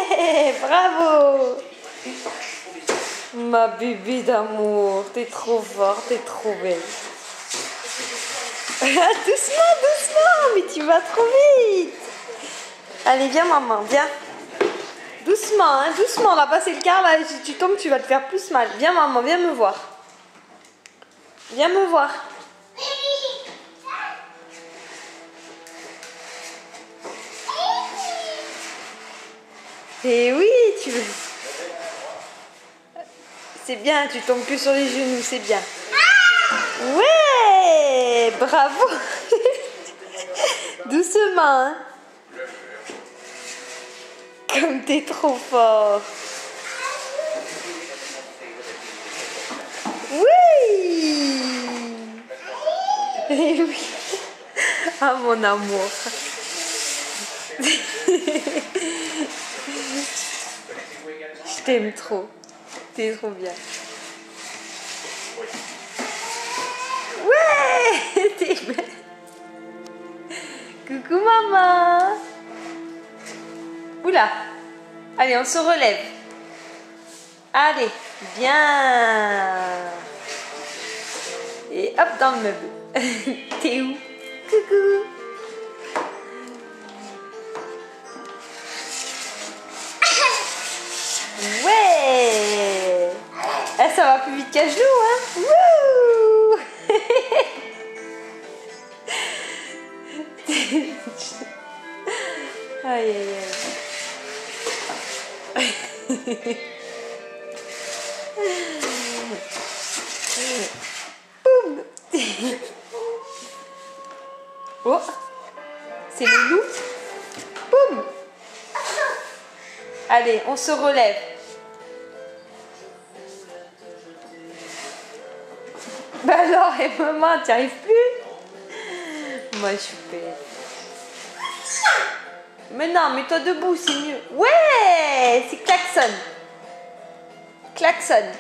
Ouais, bravo. Ma bébé d'amour, t'es trop fort, t'es trop belle. Doucement, doucement, mais tu vas trop vite. Allez, viens maman, viens. Doucement, hein, doucement, on va passer le quart, là, si tu tombes, tu vas te faire plus mal. Viens maman, viens me voir. Viens me voir. Et oui, tu veux. C'est bien, tu tombes plus sur les genoux, c'est bien. Ouais, bravo. Doucement, hein. Comme t'es trop fort. Oui. Et oui. Ah mon amour. Je t'aime trop. T'es trop bien. Ouais, t'es belle. Coucou maman. Oula. Allez, on se relève. Allez, bien. Et hop dans le meuble. T'es où? Coucou. Ouais. Ah, ça va plus vite qu'à genoux, hein. Wouh. Aïe, aïe, aïe. Boum. Oh, c'est le loup. Boum. Allez, on se relève. Bah alors, et maman, t'y arrives plus? Moi, je suis bête. Mais non, mets-toi debout, c'est mieux. Ouais, c'est klaxon. Klaxon.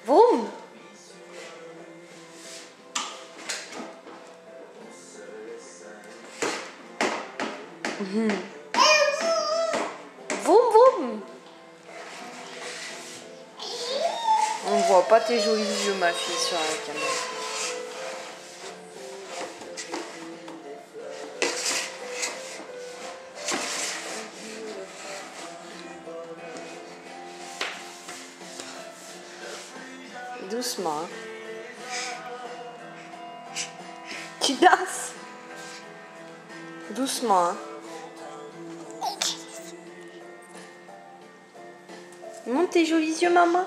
Vroom. Vroom, vroom. On voit pas tes jolis yeux, ma fille, sur la caméra. Doucement. Hein. Tu danses? Doucement. Hein. Monte tes jolis yeux, maman.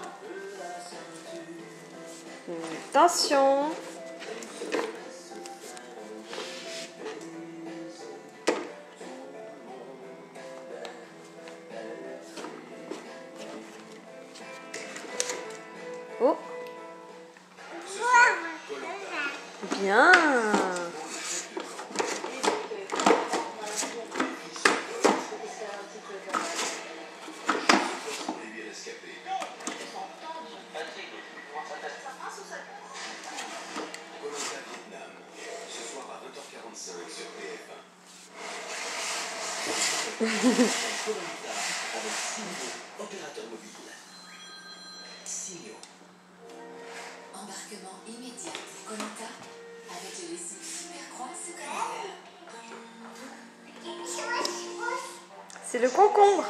Attention. Oh. Bien. Opérateur mobile. Signaux. Embarquement immédiat pour Koh-Lanta avec le récit Super Croix Canada. C'est le concombre.